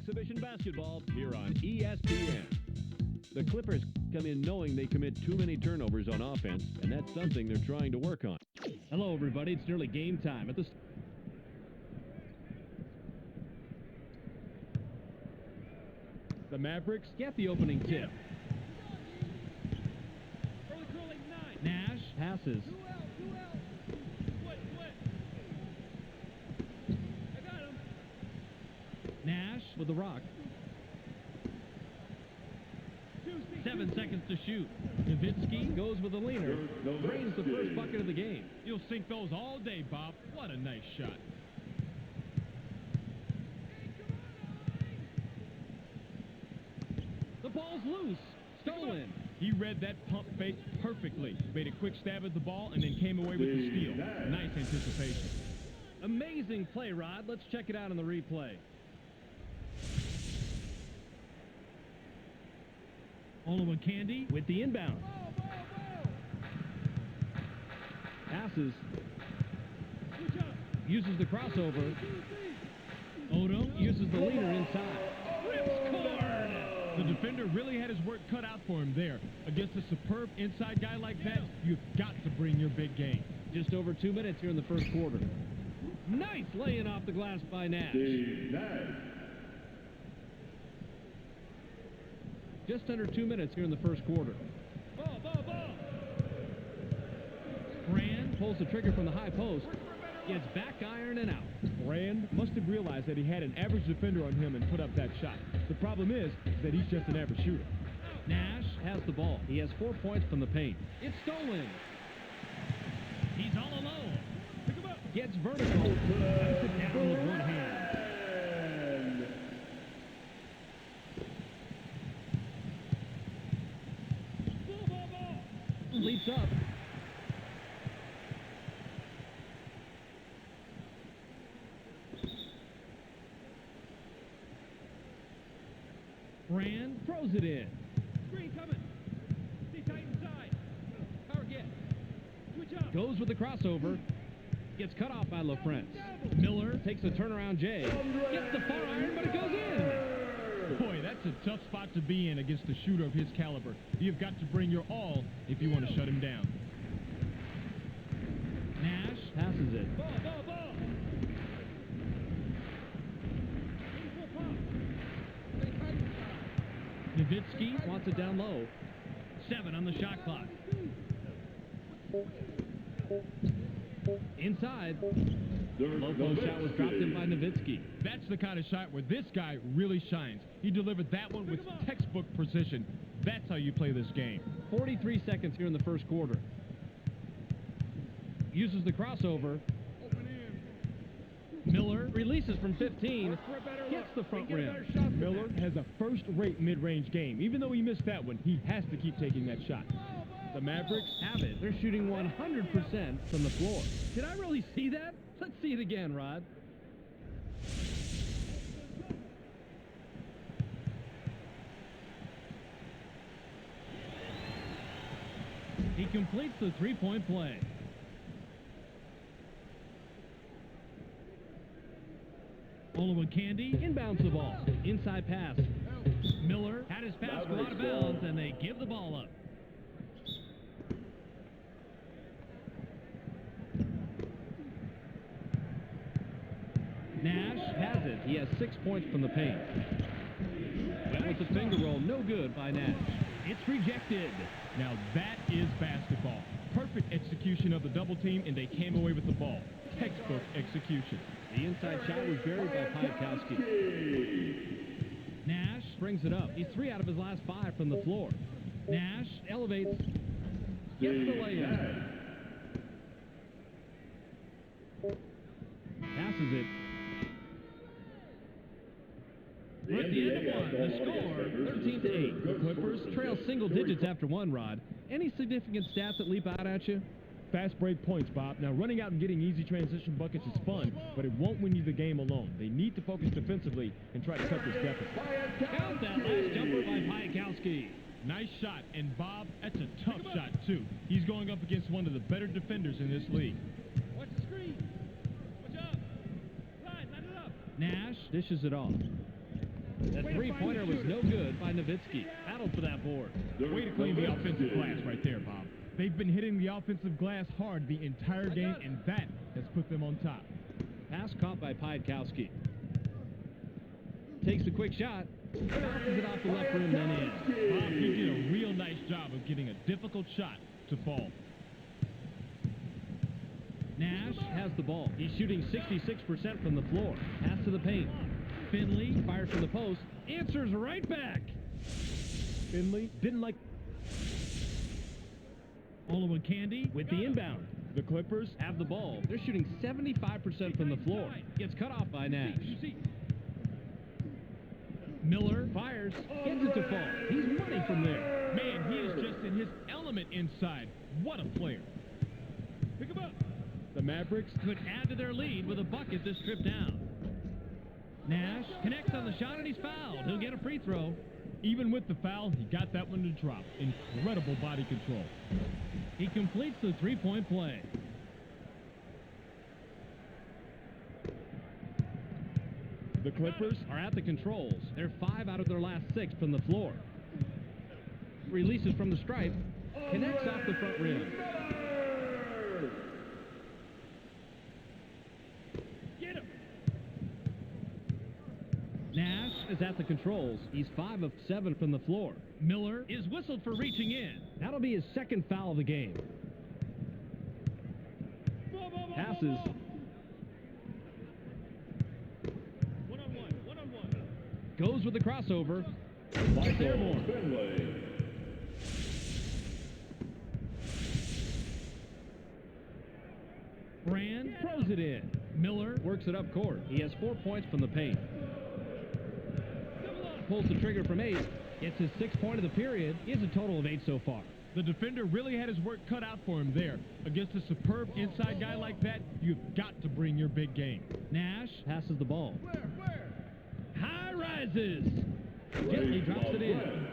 exhibition basketball here on ESPN. The Clippers come in knowing they commit too many turnovers on offense, and that's something they're trying to work on. Hello, everybody. It's nearly game time. The Mavericks get the opening tip. Nash passes. Nash with the rock. 7 seconds to shoot. Nowitzki goes with a leaner. Drains the first bucket of the game. You'll sink those all day, Bob. What a nice shot. The ball's loose. Stolen. He read that pump fake perfectly. Made a quick stab at the ball and then came away with the steal. Nice anticipation. Amazing play, Rod. Let's check it out on the replay. Olowokandi with the inbound. Passes. Uses the crossover. Odo uses the leaner inside. The defender really had his work cut out for him there. Against a superb inside guy like that, you've got to bring your big game. Just over 2 minutes here in the first quarter. Nice laying off the glass by Nash. Just under 2 minutes here in the first quarter. Ball. Brand pulls the trigger from the high post. Gets back iron and out. Brand must have realized that he had an average defender on him and put up that shot. The problem is that he's just an average shooter. Nash has the ball. He has 4 points from the paint. It's stolen. He's all alone. Pick him up. Gets vertical. Knocks it down with one hand. Leaps up. Brand throws it in. Screen coming. Stay tight inside. Power get. Switch up. Goes with the crossover. Gets cut off by LaFrance. Miller takes a turnaround J. Gets the far iron, but it goes in. Boy, that's a tough spot to be in against a shooter of his caliber. You've got to bring your all if you want to shut him down. Nash passes it. Ball. Nowitzki wants it down low. 7 on the shot clock. Inside. Low post shot was dropped in by Nowitzki. That's the kind of shot where this guy really shines. He delivered that one with textbook precision. That's how you play this game. 43 seconds here in the first quarter. Uses the crossover. Miller releases from 15. Gets the front rim. Miller has a first-rate mid-range game. Even though he missed that one, he has to keep taking that shot. The Mavericks have it. They're shooting 100% from the floor. Did I really see that? Let's see it again, Rod. He completes the three-point play. Olowokandi inbounds the ball. Inside pass. Miller had his pass go out of bounds, and they give the ball up. Nash has it. He has 6 points from the paint. That was a finger roll. No good by Nash. It's rejected. Now that is basketball. Perfect execution of the double team, and they came away with the ball. Textbook execution. The inside shot was buried by Piatkowski. Nash brings it up. He's 3 out of his last 5 from the floor. Nash elevates. Gets the layup. Passes it. We're at the end of one. The score, 13-8. The Clippers trail single digits after one, Rod. Any significant stats that leap out at you? Fast break points, Bob. Now, running out and getting easy transition buckets is fun, but it won't win you the game alone. They need to focus defensively and try to cut this deficit. Count that last jumper by Piatkowski. Nice shot, and Bob, that's a tough shot, too. He's going up against one of the better defenders in this league. Watch the screen. Watch up. Line it up. Nash dishes it off. That three-pointer was no good by Nowitzki. Battled for that board. Way to clean the offensive glass right there, Bob. They've been hitting the offensive glass hard the entire game, and that has put them on top. Pass caught by Piatkowski. Takes a quick shot. Bounces it off the left rim, then in. Bob, he did a real nice job of getting a difficult shot to fall. Nash has the ball. He's shooting 66% from the floor. Pass to the paint. Finley fires from the post. Answers right back. Finley didn't like... Olowokandi with the inbound. The Clippers Have the ball. They're shooting 75% from the floor. Gets cut off by Nash. Miller fires. Gets it to fall. He's money from there. Man, he is just in his element inside. What a player. Pick him up. The Mavericks Could add to their lead with a bucket this trip down. Nash connects on the shot and he's fouled. He'll get a free throw. Even with the foul, he got that one to drop. Incredible body control. He completes the three-point play. The Clippers Are at the controls. They're 5 out of their last 6 from the floor. Releases from the stripe. Connects off the front rim. get him. Nash is at the controls. He's 5 of 7 from the floor. Miller is whistled for reaching in. That'll be his second foul of the game. Passes. One-on-one. Goes with the crossover. It's airborne. Brand throws it in. Miller works it up court. He has 4 points from the paint. Pulls the trigger from 8. Gets his 6th point of the period. He has a total of 8 so far. The defender really had his work cut out for him there. Against a superb inside guy like that, you've got to bring your big game. Nash passes the ball. Where? High rises. Gently drops it in.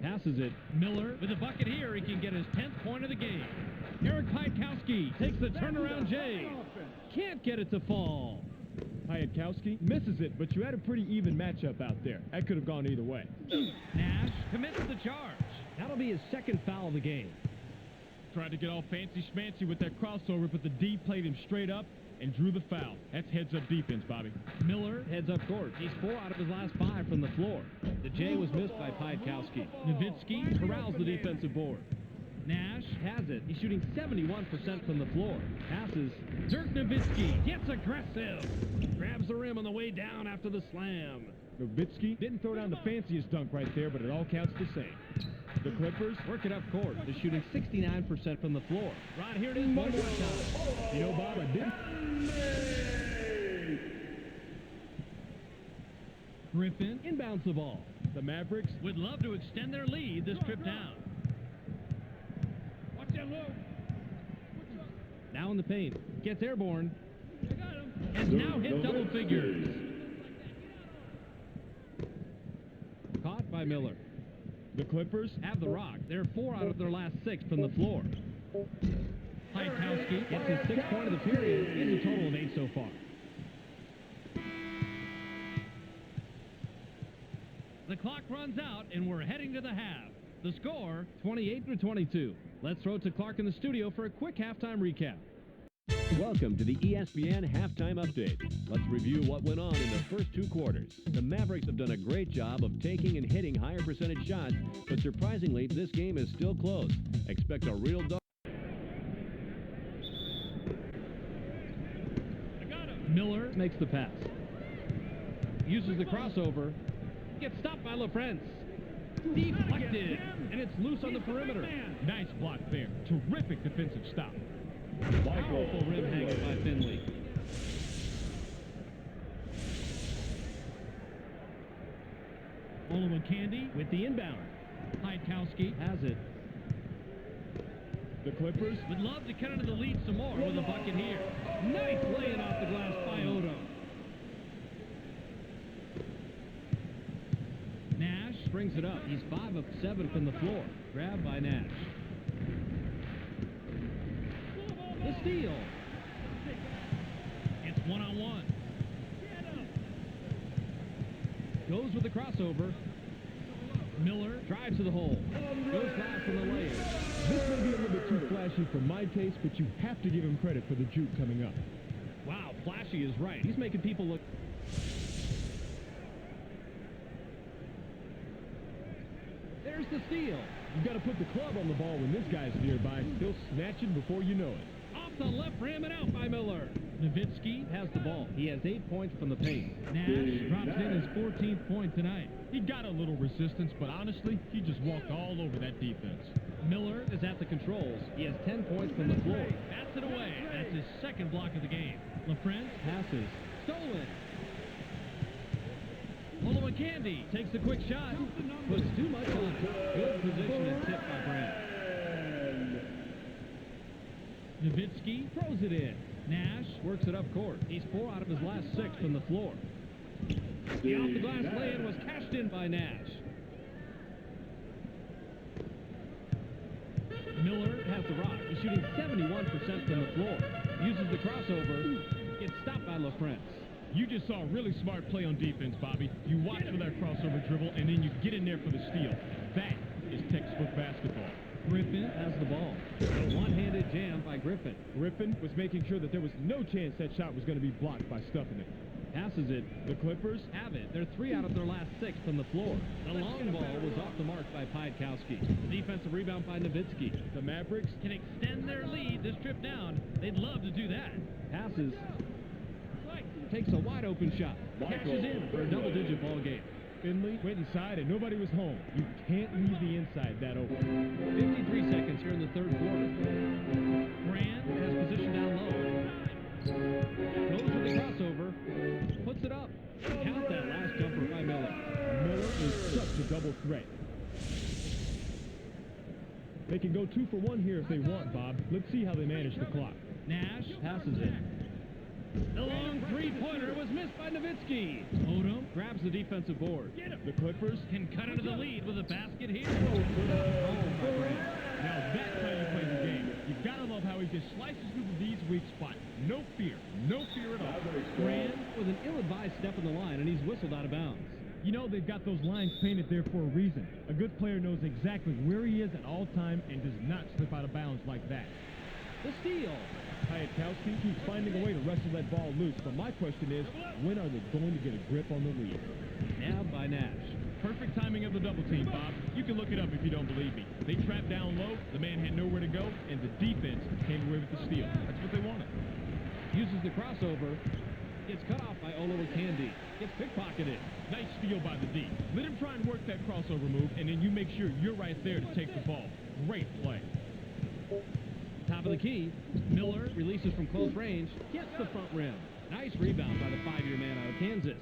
Passes it. Miller with a bucket here. He can get his 10th point of the game. Eric Piatkowski takes the turnaround J. Can't get it to fall. Piatkowski misses it, but you had a pretty even matchup out there. That could have gone either way. Nash commits the charge. That'll be his 2nd foul of the game. Tried to get all fancy-schmancy with that crossover, but the D played him straight up and drew the foul. That's heads-up defense, Bobby. Miller heads up court. He's 4 out of his last 5 from the floor. The J was missed by Piatkowski. Nowitzki corrals the defensive board. Nash has it. He's shooting 71% from the floor. Passes. Dirk Nowitzki gets aggressive. Grabs the rim on the way down after the slam. Nowitzki didn't throw down the fanciest dunk right there, but it all counts the same. The Clippers work it up court. They're shooting 69% from the floor. Right here it is one more time. You know, Bob, I didn't... Griffin inbounds the ball. The Mavericks would love to extend their lead this trip down. Watch that low. Now in the paint. Gets airborne. I got him. And now hit double figures. Caught by Miller. The Clippers have the rock. They're 4 out of their last 6 from the floor. Piatkowski gets his 6th point of the period. He has a total of 8 so far. The clock runs out, and we're heading to the half. The score, 28-22. Let's throw it to Clark in the studio for a quick halftime recap. Welcome to the ESPN Halftime Update. Let's review what went on in the first 2 quarters. The Mavericks have done a great job of taking and hitting higher percentage shots, but surprisingly, this game is still close. Expect a real dog. Miller makes the pass. Uses the crossover. Gets stopped by LaFrance. Deflected, and it's loose on the perimeter. Nice block there. Terrific defensive stop. Powerful rim hanger by Finley. Olowokandi with the inbound. Piatkowski has it. The Clippers would love to cut into the lead some more with a bucket here. Nice laying off the glass by Odo. Nash brings it up. He's 5 of 7 from the floor. Grabbed by Nash. The steal. One-on-one. Goes with the crossover. Miller drives to the hole. Goes fast in the lane. This may be a little bit too flashy for my taste, but you have to give him credit for the juke coming up. Wow, flashy is right. He's making people look... There's the steal. You got to put the club on the ball when this guy's nearby. He'll snatch it before you know it. Off the left rim and out by Miller. Nowitzki has the ball. He has 8 points from the paint. Nash drops in his 14th point tonight. He got a little resistance, but honestly, he just walked all over that defense. Miller is at the controls. He has 10 points from the floor. Bats it away. That's his second block of the game. LaFrance passes. Stolen. Candy takes a quick shot. Puts too much on it. Good position and tip by Brand. Nowitzki throws it in. Nash works it up court. He's 4 out of his last 6 from the floor. The off-the-glass lay-in was cashed in by Nash. Miller has the rock. He's shooting 71% from the floor. Uses the crossover. Gets stopped by LaFrance. You just saw a really smart play on defense, Bobby. You watch for that crossover dribble, and then you get in there for the steal. That is textbook basketball. Griffin has the ball. A one-handed jam by Griffin. Griffin was making sure that there was no chance that shot was going to be blocked by stuffing it. Passes it. The Clippers have it. They're 3 out of their last 6 from the floor. The long ball was off the mark by Piatkowski. Defensive rebound by Nowitzki. The Mavericks can extend their lead this trip down. They'd love to do that. Passes. Takes a wide-open shot. Cashes in for a double-digit ball game. Finley went inside and nobody was home. You can't leave the inside that open. 53 seconds here in the third quarter. Brand has position down low. Goes with the crossover. Puts it up. Count that last jumper by Miller. Miller is such a double threat. They can go 2 for 1 here if they want, Bob. Let's see how they manage the clock. Nash passes it. The long three-pointer was missed by Nowitzki. Odom grabs the defensive board. The Clippers can cut into the lead with a basket here. Now that's how you play the game. You've got to love how he just slices through these weak spots. No fear. No fear at all. Brand with an ill-advised step in the line, and he's whistled out of bounds. You know they've got those lines painted there for a reason. A good player knows exactly where he is at all time and does not slip out of bounds like that. The steal. Piatkowski keeps finding a way to wrestle that ball loose, but my question is, when are they going to get a grip on the lead? Nabbed by Nash. Perfect timing of the double team, Bob. You can look it up if you don't believe me. They trapped down low, the man had nowhere to go, and the defense came away with the steal. That's what they wanted. Uses the crossover. Gets cut off by Candy. Gets pickpocketed. Nice steal by the D. Let him try and work that crossover move, and then you make sure you're right there to take the ball. Great play. Top of the key. Miller releases from close range. Gets the front rim. Nice rebound by the 5-year man out of Kansas.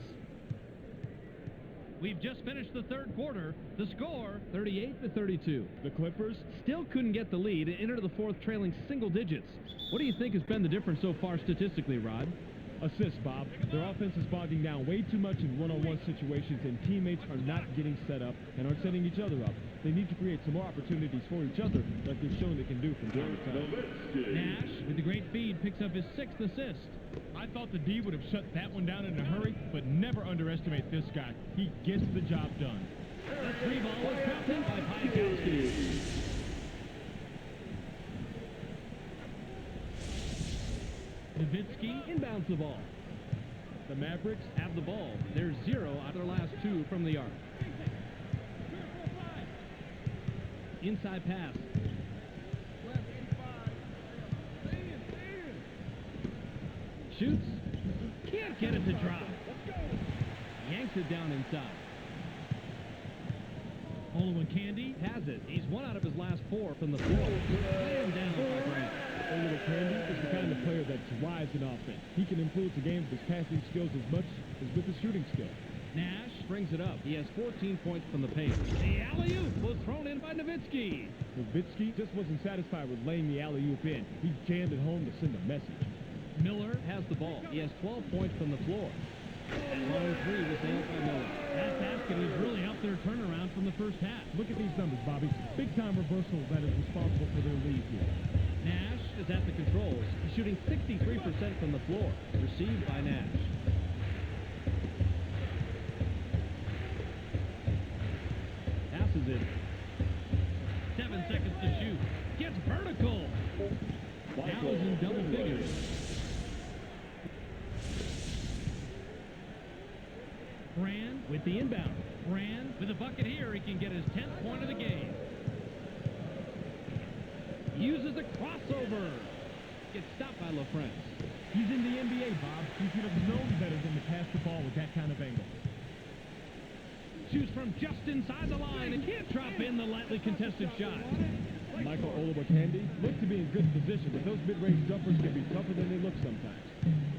We've just finished the third quarter. The score, 38-32. The Clippers still couldn't get the lead and enter the fourth trailing single digits. What do you think has been the difference so far statistically, Rod? Assists, Bob. Their offense is bogging down way too much in one-on-one situations, and teammates are not getting set up and aren't setting each other up. They need to create some more opportunities for each other like they've shown they can do from time to time. Nash, with the great feed, picks up his 6th assist. I thought the D would have shut that one down in a hurry, but never underestimate this guy. He gets the job done. The 3 ball was dropped in by Piatkowski. Nowitzki inbounds the ball. The Mavericks have the ball. They're 0 out of their last 2 from the arc. Inside pass. Shoots. Can't get it to drop. Yanks it down inside. Candy has it. He's 1 out of his last 4 from the floor. Slammed down by Grant. Candy is the kind of player that thrives in offense. He can influence the game with his passing skills as much as with his shooting skill. Nash brings it up. He has 14 points from the paint. The alley-oop was thrown in by Nowitzki. Nowitzki just wasn't satisfied with laying the alley-oop in. He jammed it home to send a message. Miller has the ball. He has 12 points from the floor. That long 3 was nailed by Miller. That basket was really helped their turnaround from the first half. Look at these numbers, Bobby. Big-time reversal that is responsible for their lead here. Nash is at the controls. He's shooting 63% from the floor. Received by Nash. Passes it. 7 seconds to shoot. Gets vertical. Now is in double figures. Brand with the inbound. Brand with a bucket here. He can get his 10th point of the game. Uses a crossover. Gets stopped by LaFrance. He's in the NBA, Bob. He should have known better than to pass the ball with that kind of angle. Shoots from just inside the line and can't drop in the lightly contested shot. Michael Olowokandi looks to be in good position, but those mid-range jumpers can be tougher than they look sometimes.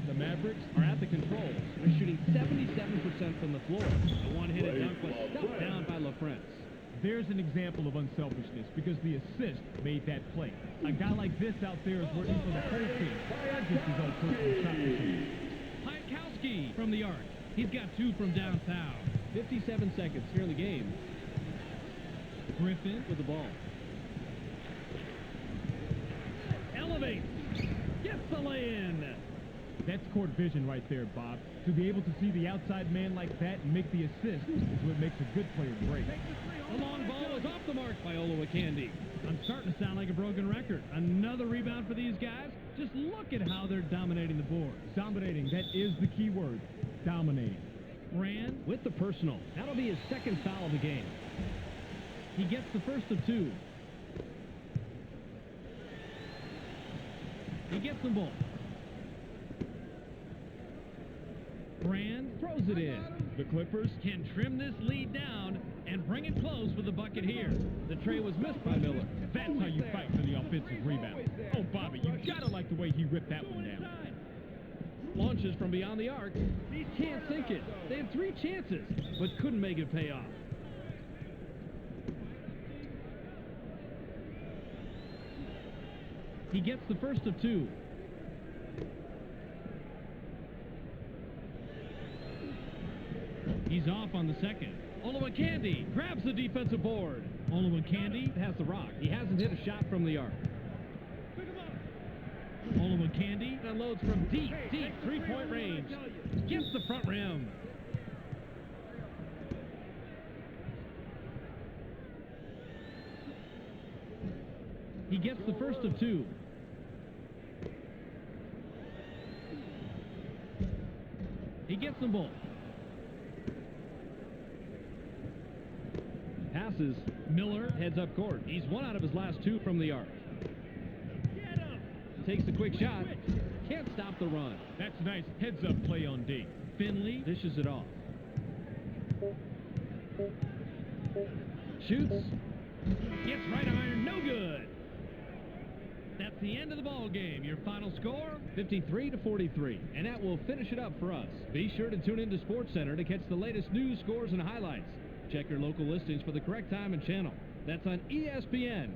The Mavericks are at the controls. They're shooting 77% from the floor. The one-handed dunk was stopped down by LaFrance. There's an example of unselfishness because the assist made that play. A guy like this out there is working for the whole team, not just his own personal shot machine. Piatkowski from the arc. He's got 2 from downtown. 57 seconds here in the game. Griffin with the ball. Elevates. Gets the lay-in. That's court vision right there, Bob. To be able to see the outside man like that and make the assist is what makes a good player great. The long ball was off the mark by Olowokandi. I'm starting to sound like a broken record. Another rebound for these guys. Just look at how they're dominating the board. Dominating, that is the key word. Dominating. Brand with the personal. That'll be his 2nd foul of the game. He gets the first of 2. He gets them both. Brand throws it in. The Clippers can trim this lead down and bring it close with the bucket here. The tray was missed by Miller. That's how you fight for the offensive rebound. Oh, Bobby, you gotta like the way he ripped that one down. Launches from beyond the arc. He can't sink it. They had 3 chances, but couldn't make it pay off. He gets the first of 2. He's off on the second. Olowokandi grabs the defensive board. Olowokandi has the rock. He hasn't hit a shot from the arc. Olowokandi unloads from deep 3-point range. Gets the front rim. He gets the first of 2. He gets them both. Passes. Miller heads up court. He's 1 out of his last 2 from the arc. Takes a quick shot. Can't stop the run. That's nice heads-up play on D. Finley dishes it off. Shoots. Gets right iron. No good. That's the end of the ball game. Your final score, 53-43. And that will finish it up for us. Be sure to tune into SportsCenter to catch the latest news, scores, and highlights. Check your local listings for the correct time and channel. That's on ESPN.